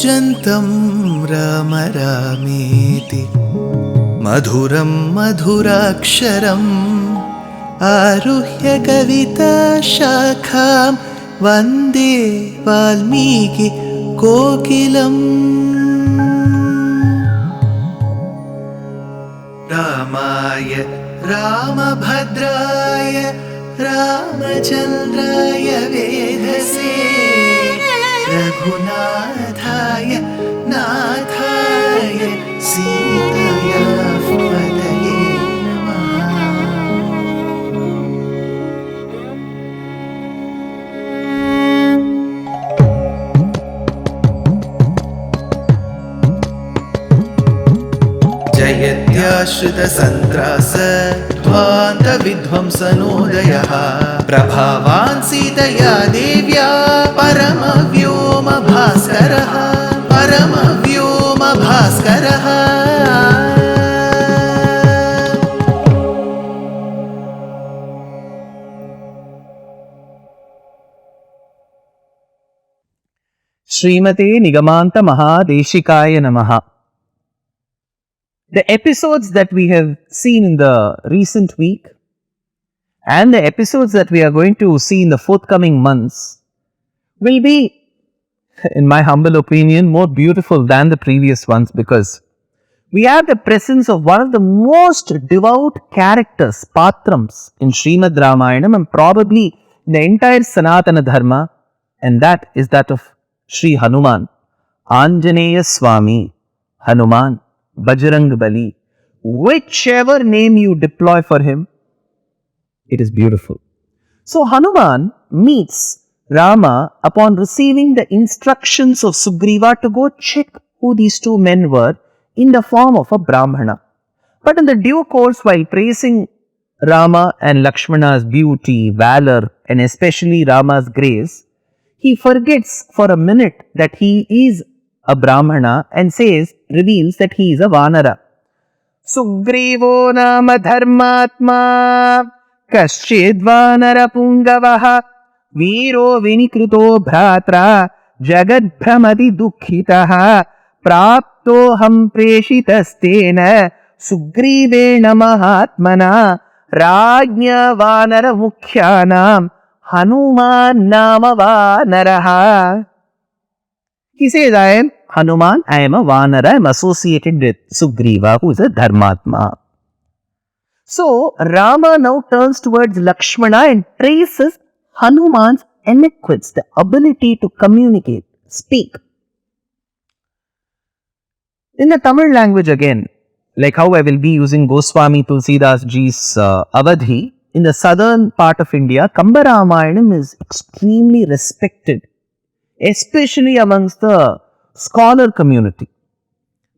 कूजन्तं राम रामेति मधुरं मधुराक्षरम् आरुह्य कविताशाखां वन्दे वाल्मीकि कोकिलम्। रामाय रामभद्राय रामचन्द्राय वेधसे रघुनाथाय नाथाय सीताया पतये नमः। जयत्याश्रितसन्त्रास ध्वान्तविध्वंसनोदयः प्रभावान् सीतया देव्या परमव्योमभास्करः परमव्योमभास्करः। श्रीमते निगमान्त महादेशिकाय नमः. The episodes that we have seen in the recent week and the episodes that we are going to see in the forthcoming months will be, in my humble opinion, more beautiful than the previous ones, because we have the presence of one of the most devout characters, Patrams, in Srimad Ramayanam and probably in the entire Sanatana Dharma, and that is that of Sri Hanuman, Anjaneya Swami, Hanuman, Bajrang Bali. Whichever name you deploy for him, it is beautiful. So Hanuman meets Rama upon receiving the instructions of Sugriva to go check who these two men were in the form of a Brahmana. But in the due course, while praising Rama and Lakshmana's beauty, valor, and especially Rama's grace, he forgets for a minute that he is a Brahmana and reveals that he is a Vanara. Sugrivo nama dharmatma kaschid Vanara pungavaha Viro vinikruto bhratra jagad bhramati dukkhitaha prapto ham preshitastena Sugrivena mahatmana rajnya Vanara mukhyanam Hanuman nama Vanaraha. He says, I am Hanuman, I am a Vanara, I am associated with Sugriva, who is a Dharmatma. So, Rama now turns towards Lakshmana and praises Hanuman's eloquence, the ability to communicate, speak. In the Tamil language again, like how I will be using Goswami Tulsidas ji's Avadhi, in the southern part of India, Kambaramayanam is extremely respected, especially amongst the scholar community.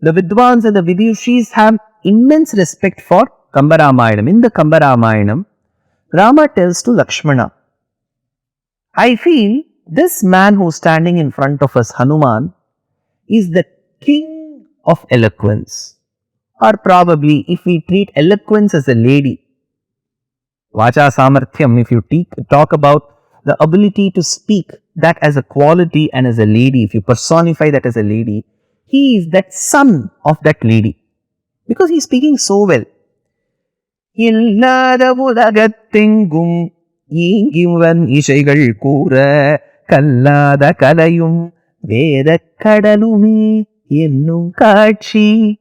The Vidwans and the Vidushis have immense respect for Kambaramayanam. In the Kambaramayanam, Rama tells to Lakshmana, I feel this man who is standing in front of us, Hanuman, is the king of eloquence. Or probably, if we treat eloquence as a lady, Vacha Samarthyam, if you talk about the ability to speak that as a quality and as a lady, if you personify that as a lady, he is that son of that lady. Because he is speaking so well. Illada ulagathengum eengivan ishaigal koora kallada kalayum vedakadalume ennum kaatchi.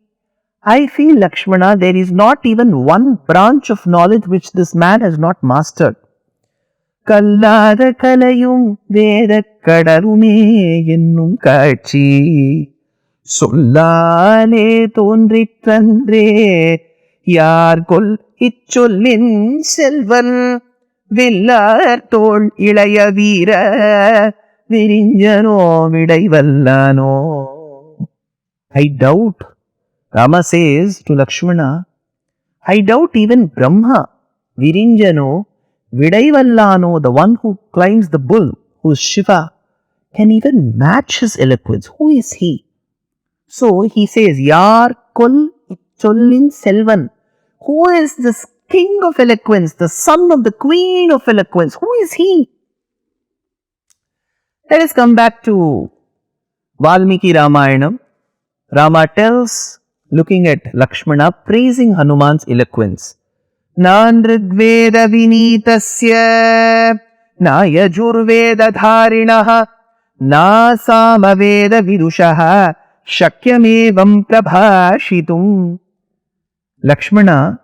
I feel, Lakshmana, there is not even one branch of knowledge which this man has not mastered. Kallada kalayum vedakadalume ennum kaatchi. Sollale thonritrandre யார்கொல் இச்சொல்லின் Selvan வில்லார் தோள் இளைய வீர விரிஞ்சனோ விடைவல்லானோ. I doubt, Rama says to Lakshmana, I doubt even Brahma, Virinjano, Vidaivallano, the one who climbs the bull, who is Shiva, can even match his eloquence. Who is he? So he says, Yar kol Chollin Selvan. Who is this king of eloquence, the son of the queen of eloquence? Who is he? Let us come back to Valmiki Ramayanam, Rama tells, looking at Lakshmana, praising Hanuman's eloquence. Na nrigveda vinitasya, na yajurveda dharinaha, na samaveda vidushaha, shakyamevam prabhashitum. Lakshmana,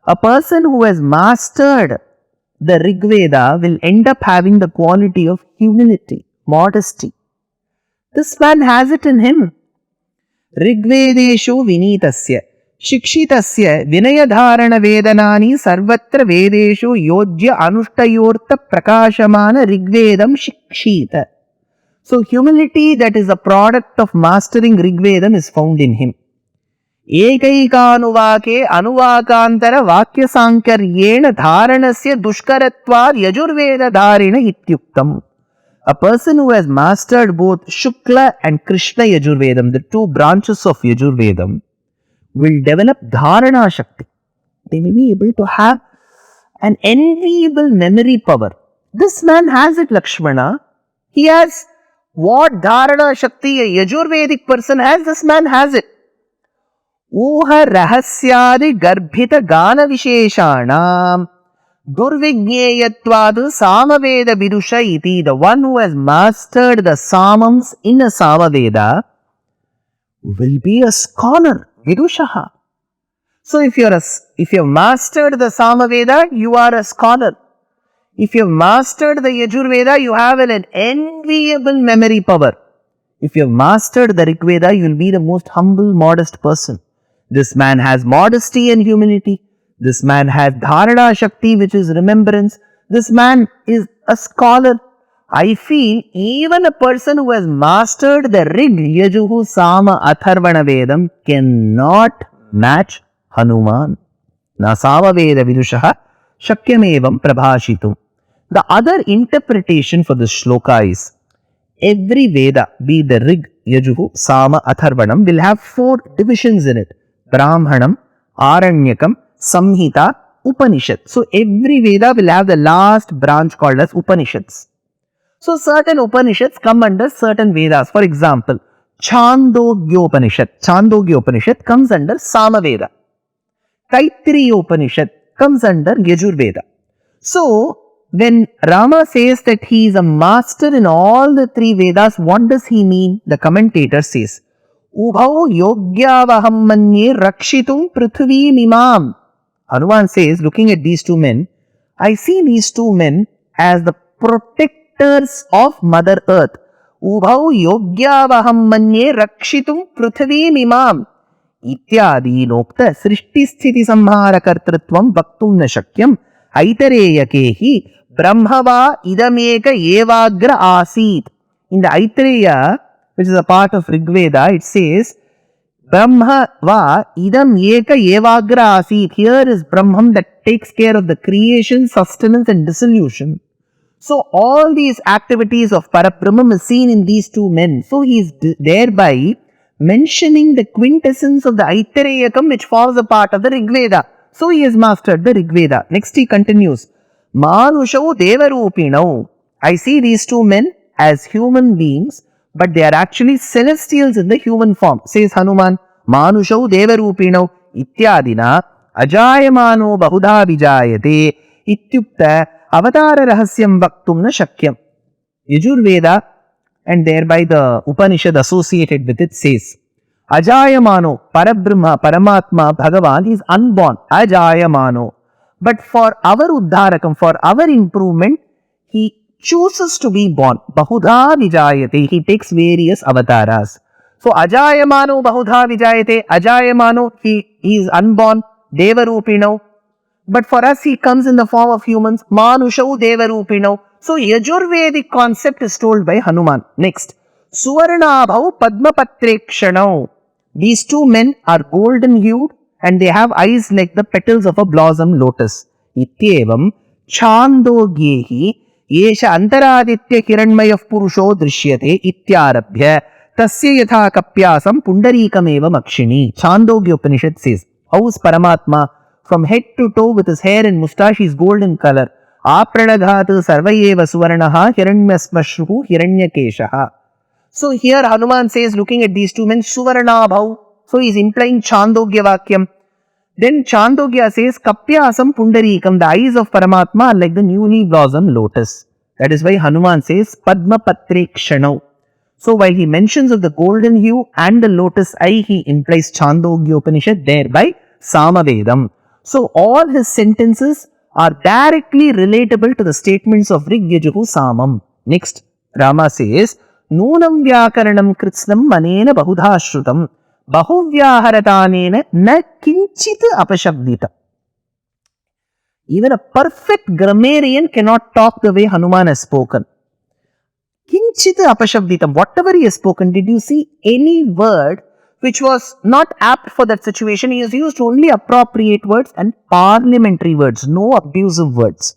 a person who has mastered the Rigveda will end up having the quality of humility, modesty. This man has it in him. Rigvedeshu vinitasya, shikshitasya vinayadharana vedanani sarvatra vedeshu yojya anushtayorta prakashamana rigvedam shikshita. So humility that is a product of mastering Rigvedam is found in him. Ekaikanuvaake anuvakantara vakya sankaryena dharanasya dushkaratvad yajurveda dharina ityuktam. A person who has mastered both Shukla and Krishna Yajurvedam, the two branches of Yajurvedam, will develop Dharana Shakti. They may be able to have an enviable memory power. This man has it, Lakshmana. He has what Dharana Shakti a Yajurvedic person has, this man has it. Uha rahasyadi garbhita gana visheshanam durvigneyatvad samaveda vidusha iti. The one who has mastered the samams in a samaveda will be a scholar, vidushaha. So if you have mastered the samaveda, you are a scholar. If you have mastered the Yajurveda, you have an enviable memory power. If you have mastered the Rigveda, you will be the most humble, modest person. This man has modesty and humility. This man has Dharana Shakti, which is remembrance. This man is a scholar. I feel even a person who has mastered the Rig, Yajuhu, Sama, Atharvana Vedam cannot match Hanuman. Na Sama Veda Vidushaha Shakyamevam Prabhashitum. The other interpretation for this shloka is, every Veda, be the Rig, Yajuhu, Sama, Atharvanam, will have 4 divisions in it. Brahmanam, Aranyakam, Samhita, Upanishad. So every Veda will have the last branch called as Upanishads. So certain Upanishads come under certain Vedas. For example, Chandogya Upanishad comes under Samaveda. Taittiriya Upanishad comes under Yajurveda. So when Rama says that he is a master in all the 3 Vedas, what does he mean? The commentator says, Ubhau yogyavaham manye rakshitum prithvi mimam. Hanuman says, looking at these 2 men, I see these 2 men as the protectors of Mother Earth. Ubhau yogyavaham manye rakshitum prithvi mimam. Ityadi nokta srishti sthiti samhara kartritvam vaktum na shakyam aitareyakehi brahmava idameka evagra asit. In the Aitareya, which is a part of Rigveda, it says, Brahmava idam eka evagra asit. Here is Brahman that takes care of the creation, sustenance and dissolution. So all these activities of Parabrahman is seen in these 2 men. So he is thereby mentioning the quintessence of the Aitareyakam which forms a part of the Rigveda. So he has mastered the Rigveda. Next he continues, Manushau Devarupinau. I see these 2 men as human beings, but they are actually celestials in the human form. Says Hanuman, Manushau Devarupinau Ityadina Ajayamano Bahudha Vijayate Ityukta Avatara Rahasyam Vaktum Na Shakyam. Yajurveda and thereby the Upanishad associated with it says, Ajayamano, Parabrahma, Paramatma, Bhagavan is unborn, Ajayamano. But for our Uddharakam, for our improvement, he chooses to be born. Bahudha Vijayate, he takes various avataras. So Ajayamano Bahudha Vijayate, Ajayamano, he is unborn, Devarupinau. But for us, he comes in the form of humans, Manushau Devarupinau. So Yajurvedic concept is told by Hanuman. Next, Suvarnabhau Padmapatrekshanau. These 2 men are golden hued and they have eyes like the petals of a blossom lotus. Ityevam Chandogyehi Yesha Antaraditya Hiranmayah Purusho Drishyate Ityarabhya Tasya Yatha Kapyasam Pundarikamevam Akshini. Chandogya Upanishad says, how is Paramatma? From head to toe with his hair and moustache, he is golden color. Apranadhatu sarvayeva suvarnaha hiranyasmashruhu hiranyakeshaha. So here Hanuman says, looking at these two men, Suvarna Bhau. So he's implying Chandogya Vakyam. Then Chandogya says, Kapyasam Pundarikam. The eyes of Paramatma are like the newly blossomed lotus. That is why Hanuman says, Padma Patrekshanau. So while he mentions of the golden hue and the lotus eye, he implies Chandogya Upanishad, thereby Samavedam. So all his sentences are directly relatable to the statements of Rig Yajuhu Samam. Next, Rama says, Nunam Vyakaranam Kritsnam Manena Bahudhashrutam Bahuvyaharathanena Na Kinchit Apashabdita. Even a perfect grammarian cannot talk the way Hanuman has spoken. Kinchita apashabditam. Whatever he has spoken, did you see any word which was not apt for that situation? He has used only appropriate words and parliamentary words, no abusive words.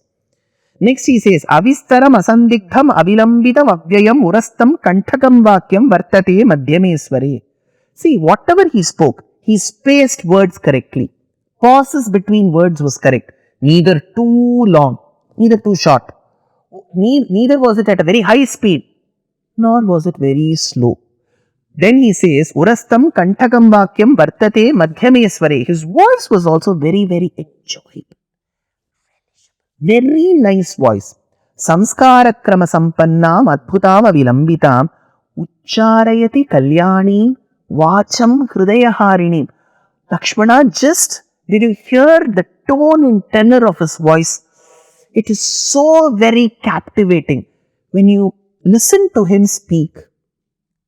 Next he says, Avistaram asandigdham avilambitam avyayam urastam kanthakam vakyam vartate madhyamesware. See, whatever he spoke, he spaced words correctly. Pauses between words was correct. Neither too long, neither too short. Neither was it at a very high speed, nor was it very slow. Then he says, Urastam kanthakam vakyam vartate madhyamesware. His voice was also very, very enjoyable. Very nice voice. Samskara krama sampannam adbhutam avilambitam ucharayati kalyanim vacham hridayaharinim. Lakshmana, just did you hear the tone and tenor of his voice? It is so very captivating. When you listen to him speak,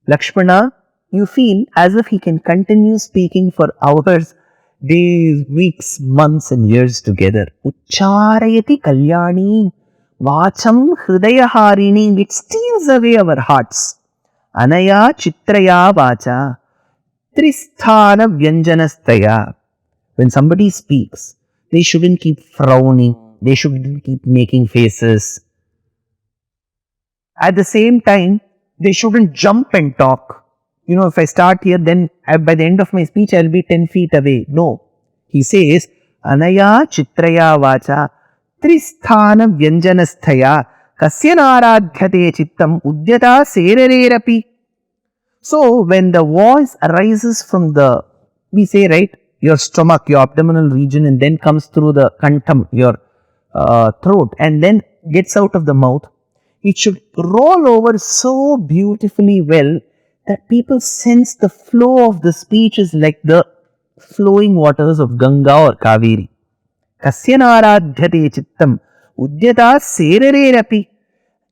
Lakshmana, you feel as if he can continue speaking for hours, days, weeks, months and years together. Ucharayati kalyani vacham hridayaharini. It steals away our hearts. Anaya chitraya vacha tristhana vyanjanastaya. When somebody speaks, they shouldn't keep frowning. They shouldn't keep making faces. At the same time, they shouldn't jump and talk. You know, if I start here, then by the end of my speech, I'll be 10 feet away. No. He says, Anaya chitraya vacha tristhana vyanjanasthaya kasyanāradhyate chittam udyata serarerapi. So, when the voice arises from the, we say, right, your stomach, your abdominal region, and then comes through the kantham, your throat, and then gets out of the mouth, it should roll over so beautifully well that people sense the flow of the speech is like the flowing waters of Ganga or Kaveri. Kasyanāradhyate chittam udyata serarerapi.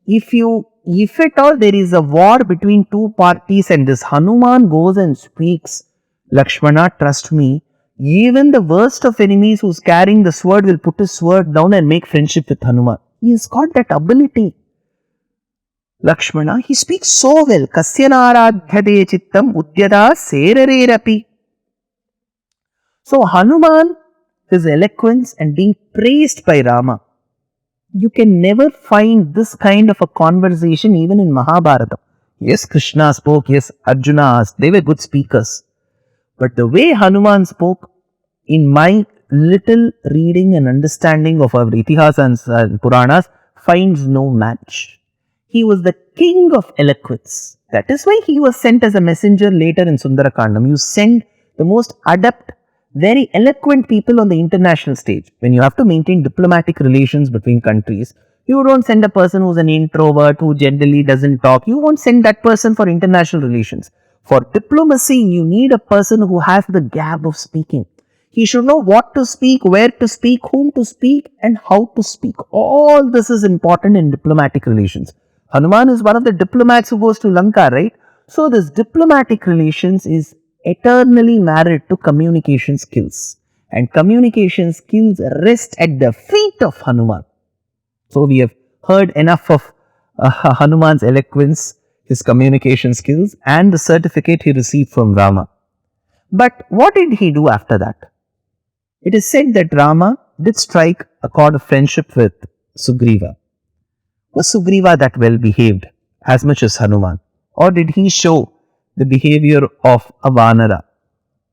If at all there is a war between two parties and this Hanuman goes and speaks, Lakshmana, trust me, even the worst of enemies who's carrying the sword will put his sword down and make friendship with Hanuman. He has got that ability. Lakshmana, he speaks so well. Kasyanāradhyate chittam udyata serarerapi. So Hanuman, his eloquence and being praised by Rama, you can never find this kind of a conversation even in Mahabharata. Yes, Krishna spoke, yes, Arjuna asked, they were good speakers. But the way Hanuman spoke, in my little reading and understanding of our Itihas and Puranas, finds no match. He was the king of eloquence. That is why he was sent as a messenger later in Sundara Kandam. You send the most adept, very eloquent people on the international stage. When you have to maintain diplomatic relations between countries, you don't send a person who's an introvert, who generally doesn't talk. You won't send that person for international relations. For diplomacy, you need a person who has the gab of speaking. He should know what to speak, where to speak, whom to speak, and how to speak. All this is important in diplomatic relations. Hanuman is one of the diplomats who goes to Lanka, right? So this diplomatic relations is eternally married to communication skills. And communication skills rest at the feet of Hanuman. So we have heard enough of Hanuman's eloquence, his communication skills, and the certificate he received from Rama. But what did he do after that? It is said that Rama did strike a chord of friendship with Sugriva. Was Sugriva that well behaved as much as Hanuman? Or did he show the behavior of a Vanara?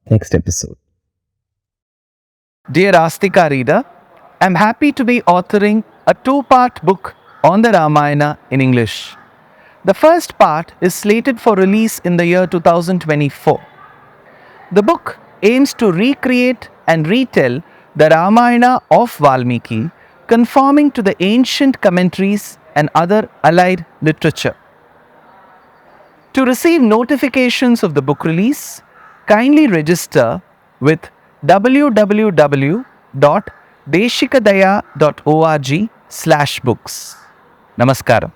Next episode. Dear Astika reader, I am happy to be authoring a 2-part book on the Ramayana in English. The first part is slated for release in the year 2024. The book aims to recreate and retell the Ramayana of Valmiki, conforming to the ancient commentaries and other allied literature. To receive notifications of the book release, kindly register with www.deshikadaya.org/books. Namaskaram.